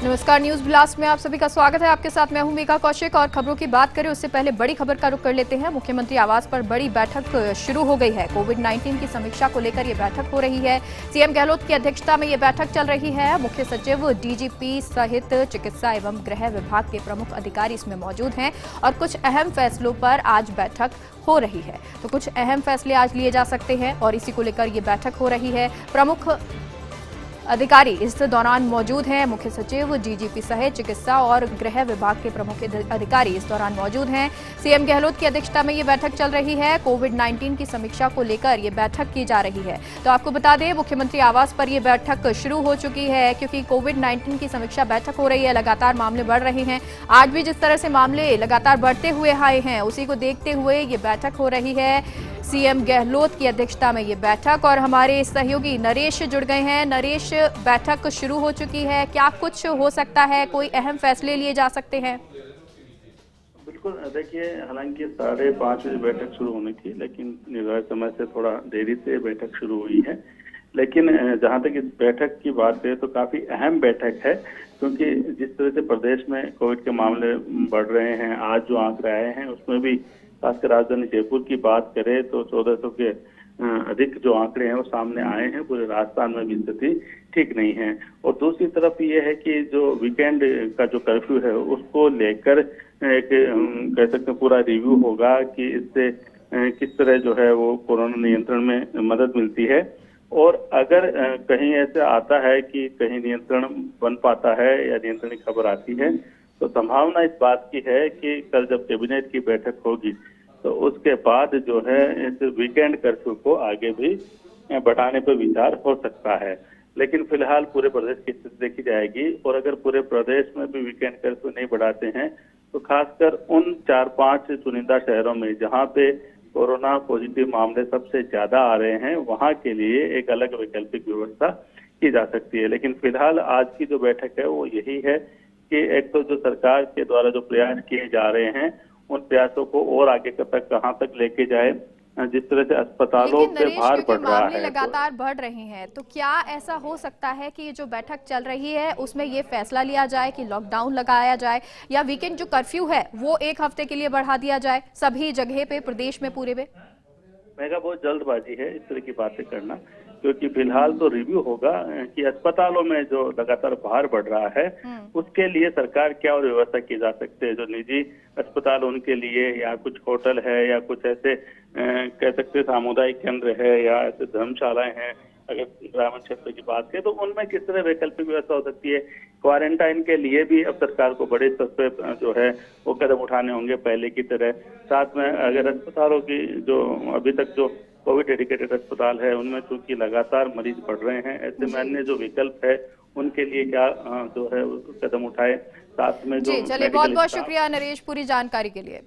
नमस्कार, news blast में आप सभी का स्वागत है। आपके साथ मैं हूं मेघा कौशिक और खबरों की बात करें उससे पहले बड़ी खबर का रुख कर लेते हैं। मुख्यमंत्री आवास पर बड़ी बैठक शुरू हो गई है। कोविड-19 की समीक्षा को लेकर यह बैठक हो रही है। सीएम गहलोत की अध्यक्षता में यह बैठक चल रही है। मुख्य सचिव, डीजीपी सहित चिकित्सा एवं गृह विभाग के प्रमुख अधिकारी इसमें मौजूद हैं और कुछ अहम फैसलों पर आज बैठक हो रही है। तो कुछ अहम फैसले आज लिए जा सकते हैं और इसी को लेकर यह बैठक हो रही है। प्रमुख अधिकारी इस दौरान मौजूद हैं। मुख्य सचिव, डीजीपी सहित चिकित्सा और गृह विभाग के प्रमुख अधिकारी इस दौरान मौजूद हैं। सीएम गहलोत की अध्यक्षता में ये बैठक चल रही है। कोविड-19 की समीक्षा को लेकर ये बैठक की जा रही है। तो आपको बता दें, मुख्यमंत्री आवास पर यह बैठक शुरू हो चुकी है क्योंकि कोविड-19 की समीक्षा बैठक हो रही है। लगातार मामले बढ़ रहे हैं। आज भी जिस तरह से मामले लगातार बढ़ते हुए आए हैं, उसी को देखते हुए ये बैठक हो रही है। सीएम गहलोत की अध्यक्षता में ये बैठक और हमारे सहयोगी नरेश जुड़ गए हैं। नरेश, बैठक शुरू हो चुकी है, क्या कुछ हो सकता है, कोई अहम फैसले लिए जा सकते हैं? बिल्कुल, देखिए, हालांकि 5:30 बजे बैठक शुरू होनी थी, लेकिन निर्धारित समय से थोड़ा देरी से बैठक शुरू हुई है। लेकिन जहां तक इस बैठक की बात है तो काफी अहम बैठक है, क्योंकि जिस तरह से प्रदेश में कोविड के मामले बढ़ रहे हैं, आज जो आंकड़े आए हैं उसमें भी खासकर राजधानी जयपुर की बात करें तो 1400 के अधिक जो आंकड़े हैं वो सामने आए हैं। पूरे राजस्थान में भी स्थिति ठीक नहीं है। और दूसरी तरफ ये है कि जो वीकेंड का जो कर्फ्यू है उसको लेकर एक कह सकते हैं पूरा रिव्यू होगा कि इससे किस तरह जो है वो कोरोना नियंत्रण में मदद मिलती है। और अगर कहीं ऐसा आता है कि कहीं नियंत्रण बन पाता है या नियंत्रण की खबर आती है, तो संभावना इस बात की है कि कल जब कैबिनेट की बैठक होगी तो उसके बाद जो है इस वीकेंड कर्फ्यू को आगे भी बढ़ाने पर विचार हो सकता है। लेकिन फिलहाल पूरे प्रदेश की स्थिति देखी जाएगी और अगर पूरे प्रदेश में भी वीकेंड कर्फ्यू नहीं बढ़ाते हैं तो खासकर उन 4-5 चुनिंदा शहरों में जहां पे कोरोना पॉजिटिव मामले सबसे ज्यादा आ रहे हैं, वहां के लिए एक अलग वैकल्पिक व्यवस्था की जा सकती है। लेकिन फिलहाल आज की जो बैठक है वो यही है कि एक तो जो सरकार के द्वारा जो प्रयास किए जा रहे हैं उन प्रयासों को और आगे तक कहां तक लेके जाए। जिस तरह से अस्पतालों पे भार बढ़ रहा है, लगातार बढ़ रहे हैं, तो क्या ऐसा हो सकता है कि ये जो बैठक चल रही है उसमें ये फैसला लिया जाए कि लॉकडाउन लगाया जाए या वीकेंड जो कर्फ्यू है वो 1 हफ्ते के लिए बढ़ा दिया जाए सभी जगह पे, प्रदेश में पूरे में? मेगा, बहुत जल्दबाजी है इस तरह की बातें करना, क्योंकि फिलहाल तो रिव्यू होगा कि अस्पतालों में जो लगातार भार बढ़ रहा है उसके लिए सरकार क्या और व्यवस्था की जा सकती है। जो निजी अस्पताल उनके लिए, या कुछ होटल है, या कुछ ऐसे कह सकते सामुदायिक केंद्र है, या ऐसे धर्मशालाएं हैं, अगर ग्रामीण क्षेत्र की बात करें तो उनमें किस तरह वैकल्पिक व्यवस्था हो सकती है। क्वारंटाइन के लिए भी अब सरकार को बड़े स्तर पे जो है वो कदम उठाने होंगे पहले की तरह। साथ में अगर अस्पतालों की जो अभी तक जो कोविड डेडिकेटेड अस्पताल है उनमें चूंकि लगातार मरीज बढ़ रहे हैं, ऐसे में अन्य जो विकल्प है उनके लिए क्या जो है कदम उठाए। साथ में जो चलिए, बहुत बहुत शुक्रिया नरेश पूरी जानकारी के लिए।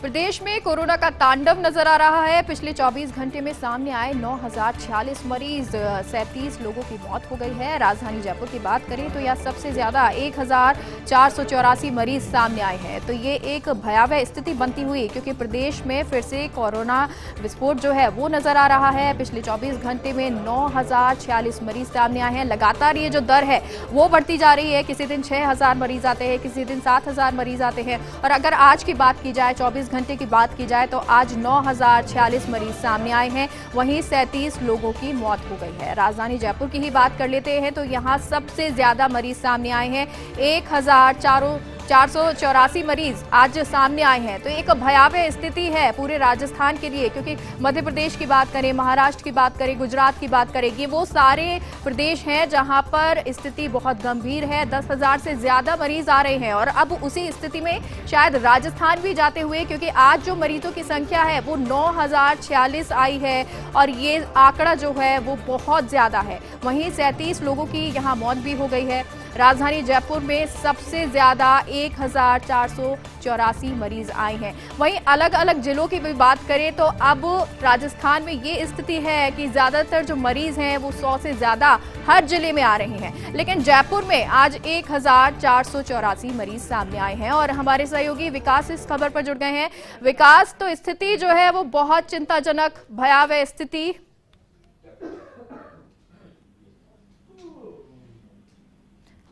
प्रदेश में कोरोना का तांडव नजर आ रहा है। पिछले 24 घंटे में सामने आए 9046 मरीज, 37 लोगों की मौत हो गई है। राजधानी जयपुर की बात करें तो यह सबसे ज्यादा 1484 मरीज सामने आए हैं। तो ये एक भयावह स्थिति बनती हुई, क्योंकि प्रदेश में फिर से कोरोना विस्फोट जो है वो नजर आ रहा है। पिछले 24 घंटे में 9046 मरीज सामने आए हैं। लगातार ये जो दर है वो बढ़ती जा रही है। किसी दिन 6000 मरीज आते हैं, किसी दिन 7000 मरीज आते हैं। और अगर आज की बात की जाए, 24 घंटे की बात की जाए, तो आज 9046 मरीज सामने आए हैं। वहीं 37 लोगों की मौत हो गई है। राजधानी जयपुर की ही बात कर लेते हैं तो यहां सबसे ज्यादा मरीज सामने आए हैं। 1484 मरीज आज सामने आए हैं। तो एक भयावह स्थिति है पूरे राजस्थान के लिए, क्योंकि मध्य प्रदेश की बात करें, महाराष्ट्र की बात करें, गुजरात की बात करें, ये वो सारे प्रदेश हैं जहां पर स्थिति बहुत गंभीर है। 10,000 से ज्यादा मरीज आ रहे हैं और अब उसी स्थिति में शायद राजस्थान भी जाते हुए, क्योंकि आज जो मरीजों की संख्या है वो 9046 आई है और ये आंकड़ा जो है वो बहुत ज्यादा है। वहीं 37 लोगों की यहाँ मौत भी हो गई है। राजधानी जयपुर में सबसे ज्यादा 1484 मरीज आए हैं। वहीं अलग अलग जिलों की भी बात करें तो अब राजस्थान में ये स्थिति है कि ज्यादातर जो मरीज हैं वो 100 से ज्यादा हर जिले में आ रहे हैं। लेकिन जयपुर में आज 1484 मरीज सामने आए हैं और हमारे सहयोगी विकास इस खबर पर जुड़ गए हैं। विकास, तो स्थिति जो है वो बहुत चिंताजनक, भयावह स्थिति।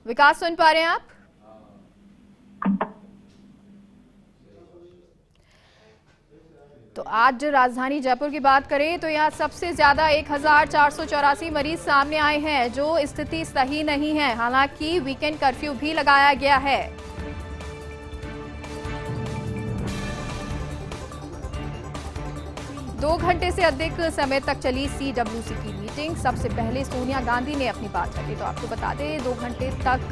विकास सुन पा रहे हैं आप? तो आज राजधानी जयपुर की बात करें तो यहाँ सबसे ज्यादा 1484 मरीज सामने आए हैं, जो स्थिति सही नहीं है। हालांकि वीकेंड कर्फ्यू भी लगाया गया है। दो घंटे से अधिक समय तक चली सीडब्ल्यूसी की मीटिंग। सबसे पहले सोनिया गांधी ने अपनी बात रखी। तो आपको बता दें 2 घंटे तक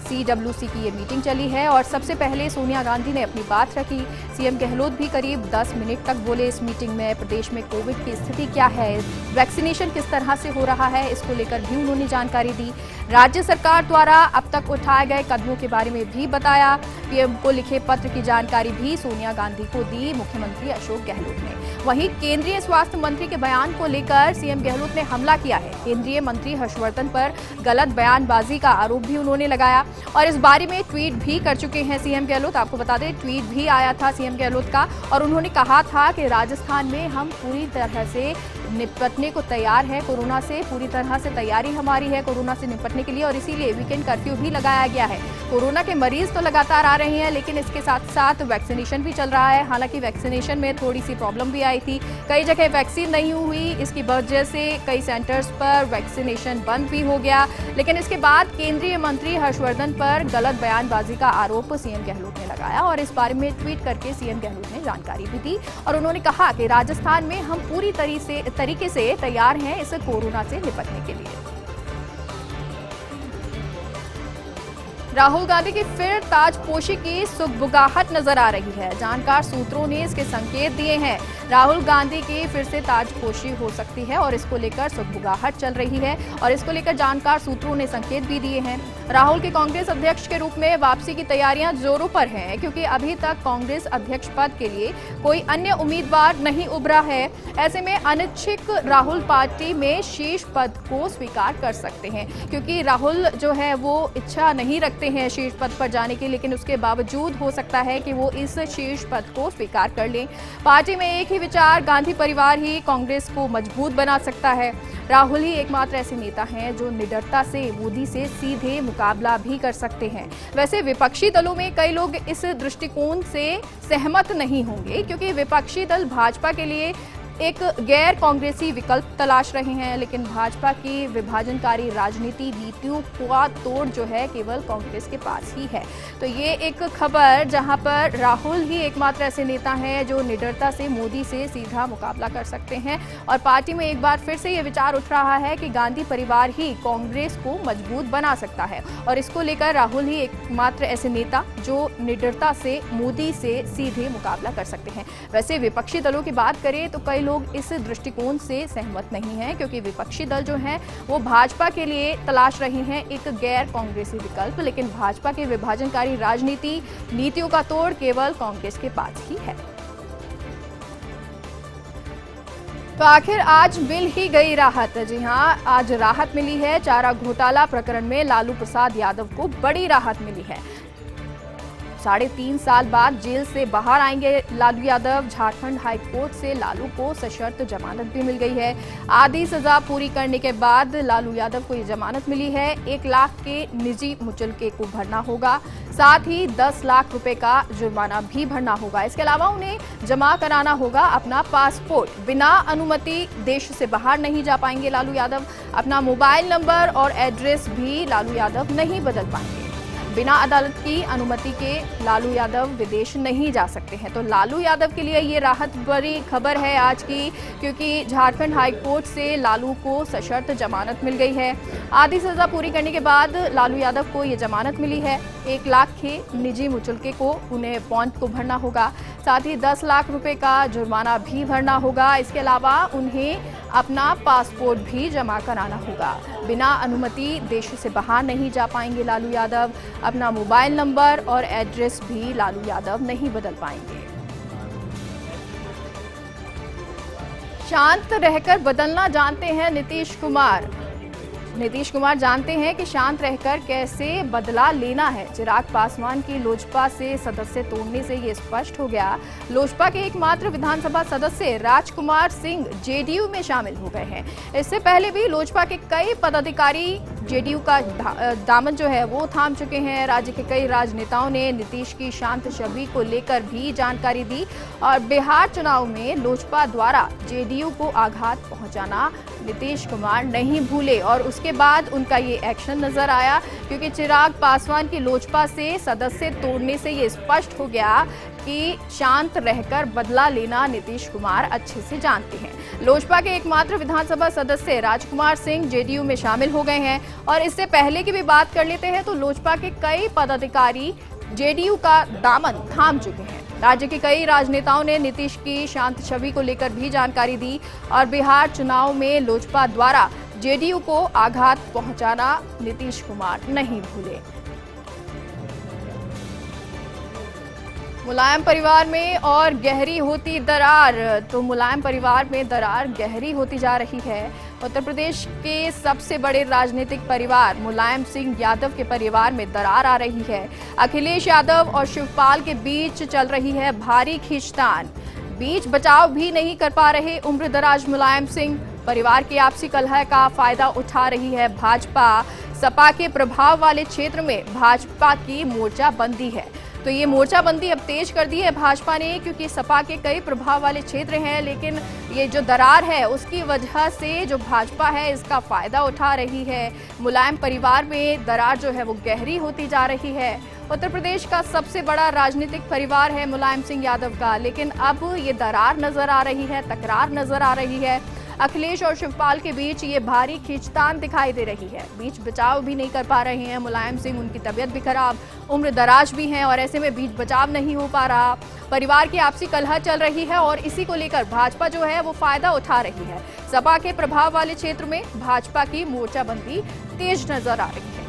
सीडब्ल्यूसी की ये मीटिंग चली है और सबसे पहले सोनिया गांधी ने अपनी बात रखी। सीएम गहलोत भी करीब 10 मिनट तक बोले इस मीटिंग में। प्रदेश में कोविड की स्थिति क्या है, वैक्सीनेशन किस तरह से हो रहा है, इसको लेकर भी उन्होंने जानकारी दी। राज्य सरकार द्वारा अब तक उठाए गए कदमों के बारे में भी बताया। पीएम को लिखे पत्र की जानकारी भी सोनिया गांधी को दी मुख्यमंत्री अशोक गहलोत ने। वहीं केंद्रीय स्वास्थ्य मंत्री के बयान को लेकर सीएम गहलोत ने हमला किया है। केंद्रीय मंत्री हर्षवर्धन पर गलत बयानबाजी का आरोप भी उन्होंने लगाया और इस बारे में ट्वीट भी कर चुके हैं सीएम गहलोत। आपको बता दें ट्वीट भी आया था सीएम गहलोत का और उन्होंने कहा था कि राजस्थान में हम पूरी तरह से निपटने को तैयार है। कोरोना से पूरी तरह से तैयारी हमारी है कोरोना से निपटने के लिए और इसीलिए वीकेंड कर्फ्यू भी लगाया गया है। कोरोना के मरीज तो लगातार आ रहे हैं, लेकिन इसके साथ साथ वैक्सीनेशन भी चल रहा है। हालांकि वैक्सीनेशन में थोड़ी सी प्रॉब्लम भी आई थी, कई जगह वैक्सीन नहीं हुई, इसकी वजह से कई सेंटर्स पर वैक्सीनेशन बंद भी हो गया। लेकिन इसके बाद केंद्रीय मंत्री हर्षवर्धन पर गलत बयानबाजी का आरोप सीएम गहलोत ने लगाया और इस बारे में ट्वीट करके सीएम गहलोत ने जानकारी भी दी और उन्होंने कहा कि राजस्थान में हम पूरी तरीके से तैयार हैं इस कोरोना से निपटने के लिए। राहुल गांधी की फिर ताजपोशी की सुगबुगाहट नजर आ रही है। जानकार सूत्रों ने इसके संकेत दिए हैं। राहुल गांधी की फिर से ताजपोशी हो सकती है और इसको लेकर सुगबुगाहट चल रही है और इसको लेकर जानकार सूत्रों ने संकेत भी दिए हैं। राहुल के कांग्रेस अध्यक्ष के रूप में वापसी की तैयारियां जोरों पर हैं, क्योंकि अभी तक कांग्रेस अध्यक्ष पद के लिए कोई अन्य उम्मीदवार नहीं उभरा है। ऐसे में अनिच्छुक राहुल पार्टी में शीर्ष पद को स्वीकार कर सकते हैं, क्योंकि राहुल जो है वो इच्छा नहीं रखते हैं शीर्ष पद पर जाने की, लेकिन उसके बावजूद हो सकता है कि वो इस शीर्ष पद को स्वीकार कर लें। पार्टी में एक ही विचार, गांधी परिवार ही कांग्रेस को मजबूत बना सकता है। राहुल ही एकमात्र ऐसे नेता हैं जो निडरता से मोदी से सीधे मुकाबला भी कर सकते हैं। वैसे विपक्षी दलों में कई लोग इस दृष्टिकोण से सहमत नहीं होंगे, क्योंकि विपक्षी दल भाजपा के लिए एक गैर कांग्रेसी विकल्प तलाश रहे हैं, लेकिन भाजपा की विभाजनकारी राजनीति नीतियों का तोड़ जो है केवल कांग्रेस के पास ही है। तो ये एक खबर जहां पर राहुल ही एकमात्र ऐसे नेता हैं जो निडरता से मोदी से सीधा मुकाबला कर सकते हैं और पार्टी में एक बार फिर से ये विचार उठ रहा है कि गांधी परिवार ही कांग्रेस को मजबूत बना सकता है और इसको लेकर राहुल ही एकमात्र ऐसे नेता जो निडरता से मोदी से सीधे मुकाबला कर सकते हैं। वैसे विपक्षी दलों की बात करें तो कई लोग इस दृष्टिकोण से सहमत नहीं हैं, क्योंकि विपक्षी दल जो हैं वो भाजपा के लिए तलाश रहे हैं एक गैर कांग्रेसी विकल्प, लेकिन भाजपा के विभाजनकारी राजनीति नीतियों का तोड़ केवल कांग्रेस के पास ही है। तो आखिर आज मिल ही गई राहत। जी हां, आज राहत मिली है। चारा घोटाला प्रकरण में लालू प्रसाद यादव को बड़ी राहत मिली है। 3.5 साल बाद जेल से बाहर आएंगे लालू यादव। झारखंड हाईकोर्ट से लालू को सशर्त जमानत भी मिल गई है। आधी सजा पूरी करने के बाद लालू यादव को ये जमानत मिली है। 1 लाख के निजी मुचलके को भरना होगा, साथ ही 10 लाख रुपए का जुर्माना भी भरना होगा। इसके अलावा उन्हें जमा कराना होगा अपना पासपोर्ट। बिना अनुमति देश से बाहर नहीं जा पाएंगे लालू यादव। अपना मोबाइल नंबर और एड्रेस भी लालू यादव नहीं बदल पाएंगे। बिना अदालत की अनुमति के लालू यादव विदेश नहीं जा सकते हैं। तो लालू यादव के लिए ये राहत बड़ी खबर है आज की, क्योंकि झारखंड हाईकोर्ट से लालू को सशर्त जमानत मिल गई है। आधी सजा पूरी करने के बाद लालू यादव को ये जमानत मिली है। 1 लाख के निजी मुचलके को उन्हें बॉन्ड को भरना होगा, साथ ही 10 लाख रुपए का जुर्माना भी भरना होगा। इसके अलावा उन्हें अपना पासपोर्ट भी जमा कराना होगा। बिना अनुमति देश से बाहर नहीं जा पाएंगे लालू यादव। अपना मोबाइल नंबर और एड्रेस भी लालू यादव नहीं बदल पाएंगे। शांत रहकर बदलना जानते हैं नीतीश कुमार। नीतीश कुमार जानते हैं कि शांत रहकर कैसे बदला लेना है। चिराग पासवान की लोजपा से सदस्य तोड़ने से ये स्पष्ट हो गया। लोजपा के एकमात्र विधानसभा सदस्य राजकुमार सिंह जेडीयू में शामिल हो गए हैं। इससे पहले भी लोजपा के कई पदाधिकारी जेडीयू का दामन जो है वो थाम चुके हैं। राज्य के कई राजनेताओं ने नीतीश की शांत छवि को लेकर भी जानकारी दी और बिहार चुनाव में लोजपा द्वारा जेडीयू को आघात पहुंचाना नीतीश कुमार नहीं भूले और उसके बाद उनका ये एक्शन नजर आया, क्योंकि चिराग पासवान की लोजपा से सदस्य तोड़ने से ये स्पष्ट हो गया कि शांत रहकर बदला लेना नीतीश कुमार अच्छे से जानते हैं। लोजपा के एकमात्र विधानसभा सदस्य राजकुमार सिंह जेडीयू में शामिल हो गए हैं और इससे पहले की भी बात कर लेते हैं तो लोजपा के कई पदाधिकारी जेडीयू का दामन थाम चुके हैं। राज्य के कई राजनेताओं ने नीतीश की शांत छवि को लेकर भी जानकारी दी और बिहार चुनाव में लोजपा द्वारा जेडीयू को आघात पहुंचाना नीतीश कुमार नहीं भूले। मुलायम परिवार में और गहरी होती दरार, तो मुलायम परिवार में दरार गहरी होती जा रही है। उत्तर प्रदेश के सबसे बड़े राजनीतिक परिवार मुलायम सिंह यादव के परिवार में दरार आ रही है। अखिलेश यादव और शिवपाल के बीच चल रही है भारी खींचतान। बीच बचाव भी नहीं कर पा रहे उम्रदराज मुलायम सिंह। परिवार की आपसी कलह का फायदा उठा रही है भाजपा। सपा के प्रभाव वाले क्षेत्र में भाजपा की मोर्चाबंदी है, तो ये मोर्चाबंदी अब तेज कर दी है भाजपा ने, क्योंकि सपा के कई प्रभाव वाले क्षेत्र हैं, लेकिन ये जो दरार है उसकी वजह से जो भाजपा है इसका फायदा उठा रही है। मुलायम परिवार में दरार जो है वो गहरी होती जा रही है। उत्तर प्रदेश का सबसे बड़ा राजनीतिक परिवार है मुलायम सिंह यादव का, लेकिन अब ये दरार नजर आ रही है, तकरार नजर आ रही है। अखिलेश और शिवपाल के बीच ये भारी खींचतान दिखाई दे रही है। बीच बचाव भी नहीं कर पा रहे हैं मुलायम सिंह, उनकी तबीयत भी खराब, उम्र दराज भी हैं और ऐसे में बीच बचाव नहीं हो पा रहा। परिवार की आपसी कलह चल रही है और इसी को लेकर भाजपा जो है वो फायदा उठा रही है। सपा के प्रभाव वाले क्षेत्र में भाजपा की मोर्चाबंदी तेज नजर आ रही है।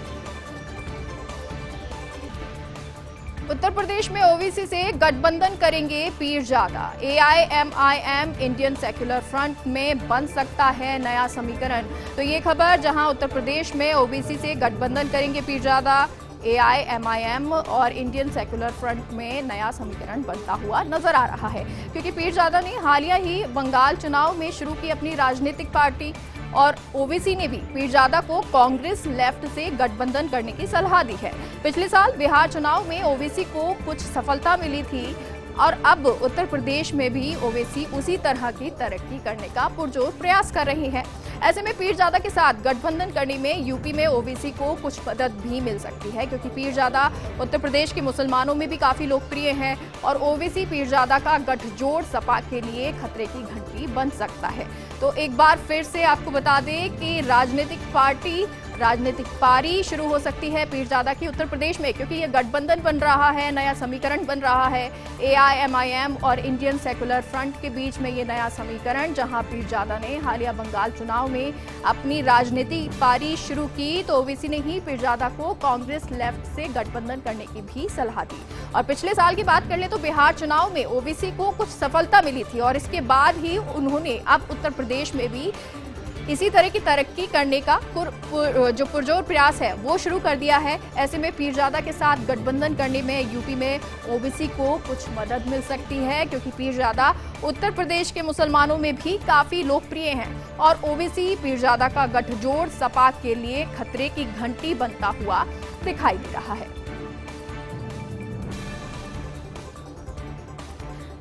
उत्तर प्रदेश में ओवीसी से गठबंधन करेंगे Pirzada. AIMIM Indian secular front में बन सकता है नया समीकरण। तो ये खबर जहां उत्तर प्रदेश में ओवीसी से गठबंधन करेंगे पीरजादा, एआईएमआईएम और इंडियन सेक्युलर फ्रंट में नया समीकरण बनता हुआ नजर आ रहा है, क्योंकि पीरजादा ने हालिया ही बंगाल चुनाव में शुरू की अपनी राजनीतिक पार्टी और ओवीसी ने भी पीरजादा को कांग्रेस लेफ्ट से गठबंधन करने की सलाह दी है। पिछले साल बिहार चुनाव में ओवीसी को कुछ सफलता मिली थी और अब उत्तर प्रदेश में भी ओवीसी उसी तरह की तरक्की करने का पुरजोर प्रयास कर रही है। ऐसे में पीरजादा के साथ गठबंधन करने में यूपी में ओवीसी को कुछ मदद भी मिल सकती है, क्योंकि पीरजादा उत्तर प्रदेश के मुसलमानों में भी काफी लोकप्रिय हैं और ओवीसी पीरजादा का गठजोड़ सपा के लिए खतरे की घंटी बन सकता है। तो एक बार फिर से आपको बता दें कि राजनीतिक पारी शुरू हो सकती है पीरजादा की उत्तर प्रदेश में, क्योंकि ये गठबंधन बन रहा है, नया समीकरण बन रहा है एआईएमआईएम और इंडियन सेक्युलर फ्रंट के बीच में ये नया समीकरण, जहां पीरजादा ने हालिया बंगाल चुनाव में अपनी राजनीतिक पारी शुरू की तो ओवीसी ने ही पीरजादा को कांग्रेस लेफ्ट से गठबंधन करने की भी सलाह दी। और पिछले साल की बात कर ले तो बिहार चुनाव में ओवीसी को कुछ सफलता मिली थी और इसके बाद ही उन्होंने अब उत्तर प्रदेश में भी इसी तरह की तरक्की करने का जो पुरजोर प्रयास है वो शुरू कर दिया है। ऐसे में पीरजादा के साथ गठबंधन करने में यूपी में ओवीसी को कुछ मदद मिल सकती है, क्योंकि पीरजादा उत्तर प्रदेश के मुसलमानों में भी काफी लोकप्रिय हैं और ओवीसी पीरजादा का गठजोड़ सपा के लिए खतरे की घंटी बनता हुआ दिखाई दे रहा है।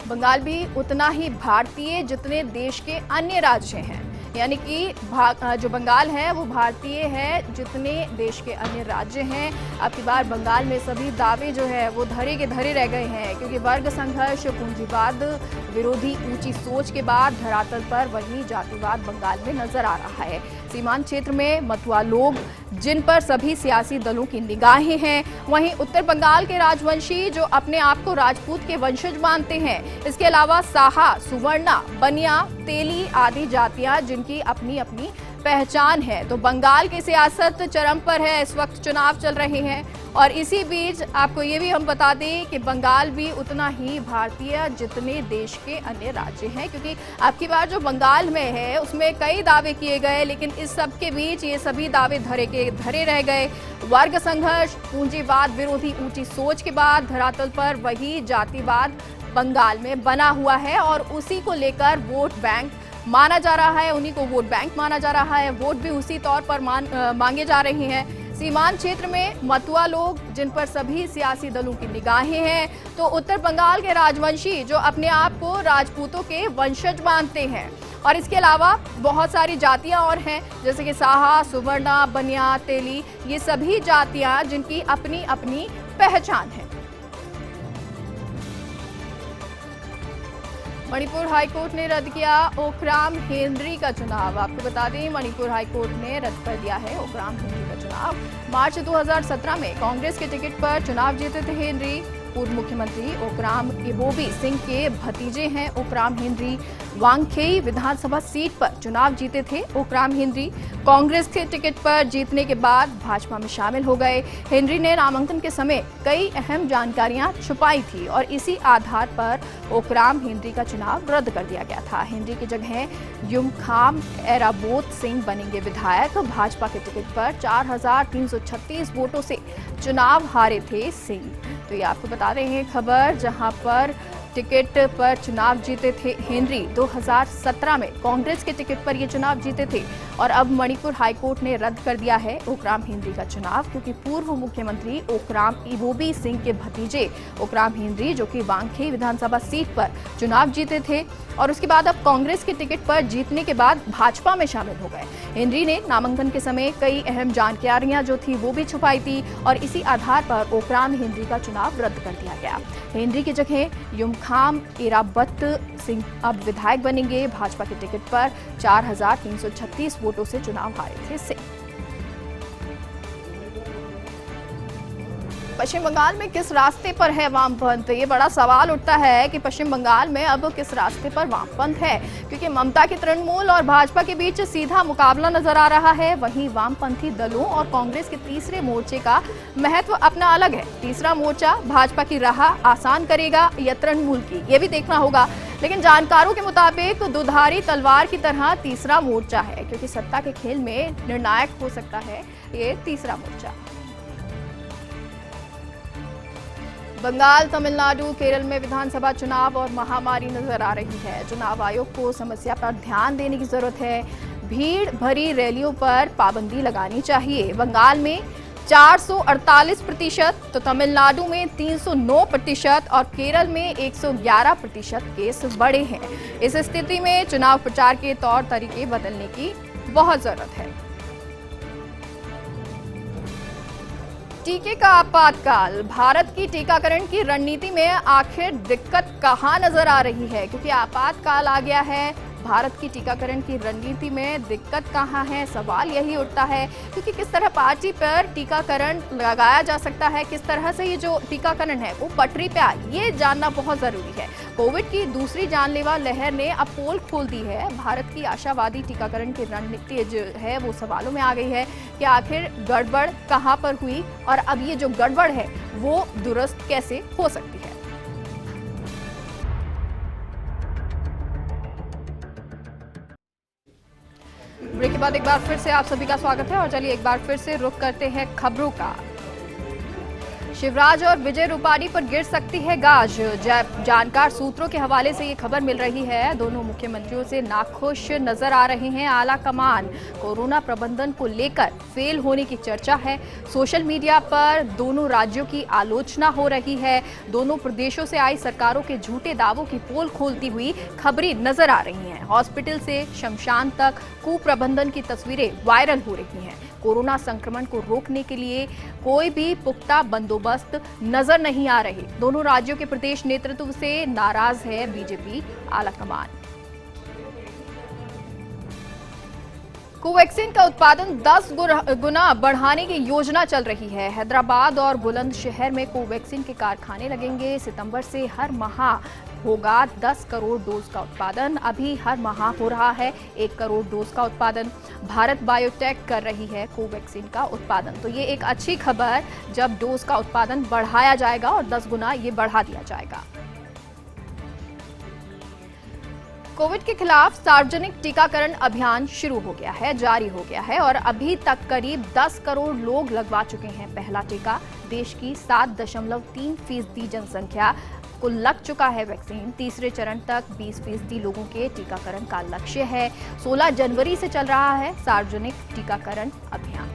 बंगाल भी उतना ही भारतीय जितने देश के अन्य राज्य हैं, यानी कि जो बंगाल है वो भारतीय है जितने देश के अन्य राज्य हैं। अब की बार बंगाल में सभी दावे जो है वो धरे के धरे रह गए हैं, क्योंकि वर्ग संघर्ष, पूंजीवाद विरोधी ऊंची सोच के बाद धरातल पर वही जातिवाद बंगाल में नजर आ रहा है। सीमांत क्षेत्र में मतुआ लोग जिन पर सभी सियासी दलों की निगाहें हैं, वहीं उत्तर बंगाल के राजवंशी जो अपने आप को राजपूत के वंशज मानते हैं। इसके अलावा साहा, सुवर्णा, बनिया, तेली आदि जातियां जिनकी अपनी अपनी पहचान है। तो बंगाल की सियासत चरम पर है, इस वक्त चुनाव चल रहे हैं और इसी बीच आपको ये भी हम बता दें कि बंगाल भी उतना ही भारतीय जितने देश के अन्य राज्य हैं, क्योंकि अब की बार जो बंगाल में है उसमें कई दावे किए गए, लेकिन इस सब के बीच ये सभी दावे धरे के धरे रह गए। वर्ग संघर्ष, पूंजीवाद विरोधी ऊंची सोच के बाद धरातल पर वही जातिवाद बंगाल में बना हुआ है और उसी को लेकर वोट बैंक माना जा रहा है, उन्हीं को वोट बैंक माना जा रहा है, वोट भी उसी तौर पर मांगे जा रहे हैं। सीमांत क्षेत्र में मतुआ लोग जिन पर सभी सियासी दलों की निगाहें हैं, तो उत्तर बंगाल के राजवंशी जो अपने आप को राजपूतों के वंशज मानते हैं, और इसके अलावा बहुत सारी जातियां और हैं जैसे कि साहा, सुवर्णा, बनिया, तेली, ये सभी जातियां जिनकी अपनी अपनी पहचान है। मणिपुर हाईकोर्ट ने रद्द किया ओकराम हेनरी का चुनाव। आपको बता दें, मणिपुर हाईकोर्ट ने रद्द कर दिया है ओकराम हेनरी का चुनाव। मार्च 2017 में कांग्रेस के टिकट पर चुनाव जीते थे हेनरी। पूर्व मुख्यमंत्री ओकराम इबोबी सिंह के भतीजे हैं ओकराम हेनरी। वांगखेई विधानसभा सीट पर चुनाव जीते थे ओकराम हेनरी। कांग्रेस के टिकट पर जीतने के बाद भाजपा में शामिल हो गए। हेनरी ने नामांकन के समय कई अहम जानकारियां छुपाई थी और इसी आधार पर ओकराम हेनरी का चुनाव रद्द कर दिया गया था। हेनरी की जगह युमखाम एराबोत सिंह बनेंगे विधायक। भाजपा के टिकट पर 4,336 वोटों से चुनाव हारे थे सिंह। तो ये आपको बता रहे हैं खबर, जहां पर टिकट पर चुनाव जीते थे हेनरी। 2017 में कांग्रेस के टिकट पर ये चुनाव जीते थे और अब मणिपुर हाईकोर्ट ने रद्द कर दिया है ओकराम हेनरी का चुनाव, क्योंकि पूर्व मुख्यमंत्री ओकराम इबोबी सिंह के भतीजे ओकराम हेनरी, जो कि वांगखेई विधानसभा सीट पर चुनाव जीते थे और उसके बाद अब कांग्रेस के टिकट पर जीतने के बाद भाजपा में शामिल हो गए। हेनरी ने नामांकन के समय कई अहम जानकारियां जो थी वो भी छुपाई थी और इसी आधार पर ओकराम हेनरी का चुनाव रद्द कर दिया गया। हेनरी की जगह युमखाम एराबत सिंह अब विधायक बनेंगे। भाजपा के टिकट पर 4,336 वोटों से चुनाव हारे थे सिंह। पश्चिम बंगाल में किस रास्ते पर है वामपंथ? ये बड़ा सवाल उठता है कि पश्चिम बंगाल में अब किस रास्ते पर वामपंथ है, क्योंकि ममता की तृणमूल और भाजपा के बीच सीधा मुकाबला नजर आ रहा है। वहीं वामपंथी दलों और कांग्रेस के तीसरे मोर्चे का महत्व अपना अलग है। तीसरा मोर्चा भाजपा की राह आसान करेगा या तृणमूल की, ये भी देखना होगा। लेकिन जानकारों के मुताबिक दुधारी तलवार की तरह तीसरा मोर्चा है, क्योंकि सत्ता के खेल में निर्णायक हो सकता है ये तीसरा मोर्चा। बंगाल, तमिलनाडु, केरल में विधानसभा चुनाव और महामारी नजर आ रही है। चुनाव आयोग को समस्या पर ध्यान देने की जरूरत है। भीड़ भरी रैलियों पर पाबंदी लगानी चाहिए। बंगाल में 448%, तो तमिलनाडु में 309% और केरल में 111% केस बढ़े हैं। इस स्थिति में चुनाव प्रचार के तौर तरीके बदलने की बहुत जरूरत है। टीके का आपातकाल। भारत की टीकाकरण की रणनीति में आखिर दिक्कत कहां नजर आ रही है? क्योंकि आपातकाल आ गया है, भारत की टीकाकरण की रणनीति में दिक्कत कहां है, सवाल यही उठता है। क्योंकि किस तरह पार्टी पर टीकाकरण लगाया जा सकता है, किस तरह से ये जो टीकाकरण है वो पटरी पे आए, ये जानना बहुत जरूरी है। कोविड की दूसरी जानलेवा लहर ने अब पोल खोल दी है। भारत की आशावादी टीकाकरण की रणनीति जो है वो सवालों में आ गई है कि आखिर गड़बड़ कहां पर हुई और अब ये जो गड़बड़ है वो दुरुस्त कैसे हो सकती है। ब्रेक के बाद एक बार फिर से आप सभी का स्वागत है और चलिए एक बार फिर से रुख करते हैं खबरों का। शिवराज और विजय रूपाणी पर गिर सकती है गाज। जानकार सूत्रों के हवाले से ये खबर मिल रही है। दोनों मुख्यमंत्रियों से नाखुश नजर आ रहे हैं आला कमान। कोरोना प्रबंधन को लेकर फेल होने की चर्चा है। सोशल मीडिया पर दोनों राज्यों की आलोचना हो रही है। दोनों प्रदेशों से आई सरकारों के झूठे दावों की पोल खोलती हुई खबरें नजर आ रही हैं। हॉस्पिटल से शमशान तक कुप्रबंधन की तस्वीरें वायरल हो रही हैं। कोरोना संक्रमण को रोकने के लिए कोई भी पुख्ता बंदोबस्त नजर नहीं आ रहे। दोनों राज्यों के प्रदेश नेतृत्व से नाराज है बीजेपी आलाकमान। कोवैक्सीन का उत्पादन 10 गुना बढ़ाने की योजना चल रही है। हैदराबाद और बुलंदशहर में कोवैक्सीन के कारखाने लगेंगे। सितंबर से हर माह होगा 10 करोड़ डोज का उत्पादन। अभी हर माह हो रहा है 1 करोड़ डोज का उत्पादन। भारत बायोटेक कर रही है कोवैक्सीन का उत्पादन। तो ये एक अच्छी खबर, जब डोज का उत्पादन बढ़ाया जाएगा और 10 गुना ये बढ़ा दिया जाएगा। कोविड के खिलाफ सार्वजनिक टीकाकरण अभियान शुरू हो गया है, जारी हो गया है और अभी तक करीब 10 करोड़ लोग लगवा चुके हैं पहला टीका। देश की 7.3% जनसंख्या को लग चुका है वैक्सीन। तीसरे चरण तक 20% लोगों के टीकाकरण का लक्ष्य है। 16 जनवरी से चल रहा है सार्वजनिक टीकाकरण अभियान।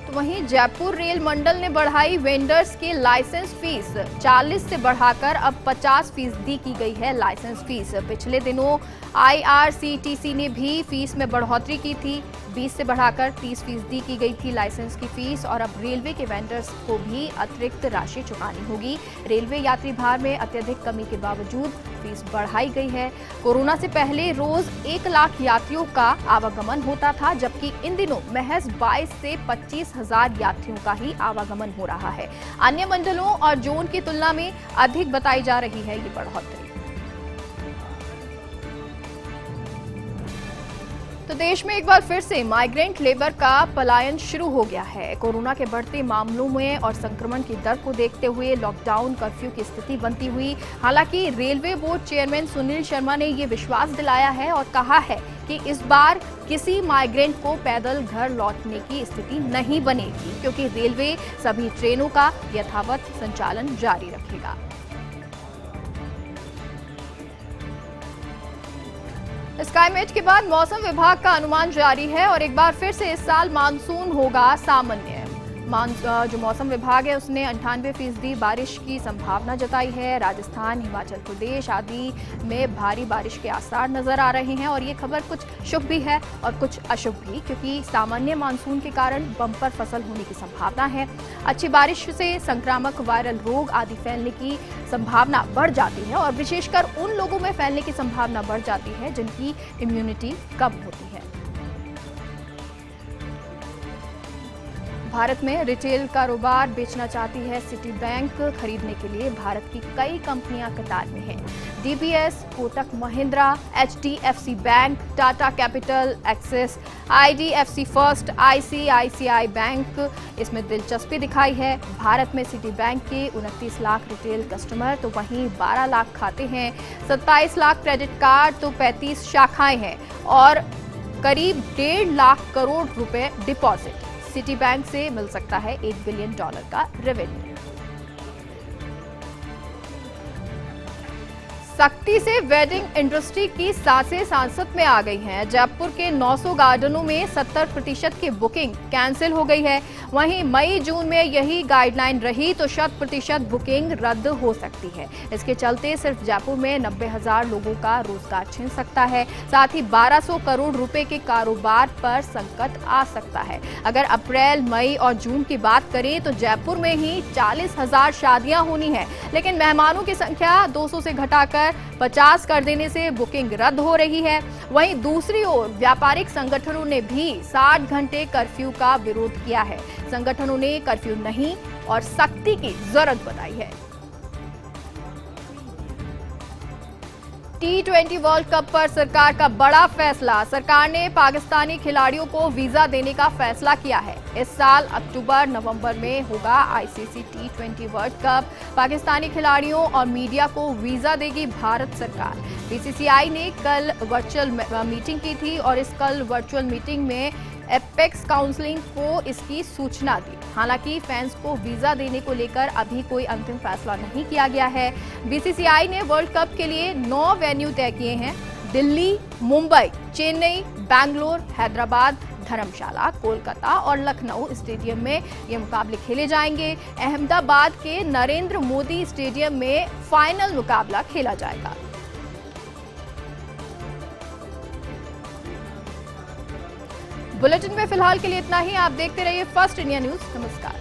वहीं जयपुर रेल मंडल ने बढ़ाई वेंडर्स की लाइसेंस फीस। 40 से बढ़ाकर अब 50% की गई है लाइसेंस फीस। पिछले दिनों IRCTC ने भी फीस में बढ़ोतरी की थी। 20 से बढ़ाकर 30% की गई थी लाइसेंस की फीस और अब रेलवे के वेंडर्स को भी अतिरिक्त राशि चुकानी होगी। रेलवे यात्री भार में अत्यधिक कमी के बावजूद फीस बढ़ाई गई है। कोरोना से पहले रोज 1 लाख यात्रियों का आवागमन होता था, जबकि इन दिनों महज 22 से 25,000 यात्रियों का ही आवागमन हो रहा है। अन्य मंडलों और जोन की तुलना में अधिक बताई जा रही है ये बढ़ोतरी। तो देश में एक बार फिर से माइग्रेंट लेबर का पलायन शुरू हो गया है। कोरोना के बढ़ते मामलों में और संक्रमण की दर को देखते हुए लॉकडाउन कर्फ्यू की स्थिति बनती हुई। हालांकि railway board chairman Sunil Sharma ने ये विश्वास दिलाया है और कहा है कि इस बार किसी माइग्रेंट को पैदल घर लौटने की स्थिति नहीं बनेगी, क्योंकि रेलवे सभी ट्रेनों का यथावत संचालन जारी रखेगा। स्काईमेट के बाद मौसम विभाग का अनुमान जारी है और एक बार फिर से इस साल मानसून होगा सामान्य। जो मौसम विभाग है उसने 98% बारिश की संभावना जताई है। राजस्थान, हिमाचल प्रदेश आदि में भारी बारिश के आसार नजर आ रहे हैं और ये खबर कुछ शुभ भी है और कुछ अशुभ भी, क्योंकि सामान्य मानसून के कारण बम्पर फसल होने की संभावना है। अच्छी बारिश से संक्रामक वायरल रोग आदि फैलने की संभावना बढ़ जाती है और विशेषकर उन लोगों में फैलने की संभावना बढ़ जाती है जिनकी इम्यूनिटी कम होती है। भारत में रिटेल कारोबार बेचना चाहती है सिटी बैंक। खरीदने के लिए भारत की कई कंपनियां कतार में हैं। DBS, Kotak Mahindra, HDFC bank, Tata capital, axis, IDFC first, ICICI bank इसमें दिलचस्पी दिखाई है। भारत में सिटी बैंक के 29 लाख रिटेल कस्टमर तो वहीं 12 लाख खाते हैं, 27 लाख क्रेडिट कार्ड तो 35 शाखाएं हैं और करीब 1.5 लाख करोड़ रुपए डिपॉजिट। सिटी बैंक से मिल सकता है $1 बिलियन का रेवेन्यू। सख्ती से वेडिंग इंडस्ट्री की सांसें सांसत में आ गई हैं। जयपुर के 900 गार्डनों में 70% की बुकिंग कैंसिल हो गई है। वहीं मई जून में यही गाइडलाइन रही तो 100% बुकिंग रद्द हो सकती है। इसके चलते सिर्फ जयपुर में 90,000 लोगों का रोजगार छिन सकता है। साथ ही 1200 करोड़ रुपए के कारोबार पर संकट आ सकता है। अगर अप्रैल, मई और जून की बात करें तो जयपुर में ही 40,000 शादियां होनी है, लेकिन मेहमानों की संख्या 200 से घटाकर 50 कर देने से बुकिंग रद्द हो रही है। वहीं दूसरी ओर व्यापारिक संगठनों ने भी 60 घंटे कर्फ्यू का विरोध किया है। संगठनों ने कर्फ्यू नहीं और सख्ती की जरूरत बताई है। T20 वर्ल्ड कप पर सरकार का बड़ा फैसला। सरकार ने पाकिस्तानी खिलाड़ियों को वीजा देने का फैसला किया है। इस साल अक्टूबर-नवंबर में होगा ICC T20 world cup. Pakistani खिलाड़ियों और मीडिया को वीजा देगी भारत सरकार। BCCI ने कल वर्चुअल मीटिंग की थी और इस कल वर्चुअल मीटिंग में एपेक्स काउंसिलिंग को इसकी सूचना दी। हालांकि फैंस को वीजा देने को लेकर अभी कोई अंतिम फैसला नहीं किया गया है। BCCI ने वर्ल्ड कप के लिए 9 वेन्यू तय किए हैं। दिल्ली, मुंबई, चेन्नई, बैंगलोर, हैदराबाद, धर्मशाला, कोलकाता और लखनऊ स्टेडियम में ये मुकाबले खेले जाएंगे। अहमदाबाद के नरेंद्र मोदी स्टेडियम में फाइनल मुकाबला खेला जाएगा। बुलेटिन में फिलहाल के लिए इतना ही। आप देखते रहिए फर्स्ट इंडिया न्यूज। नमस्कार।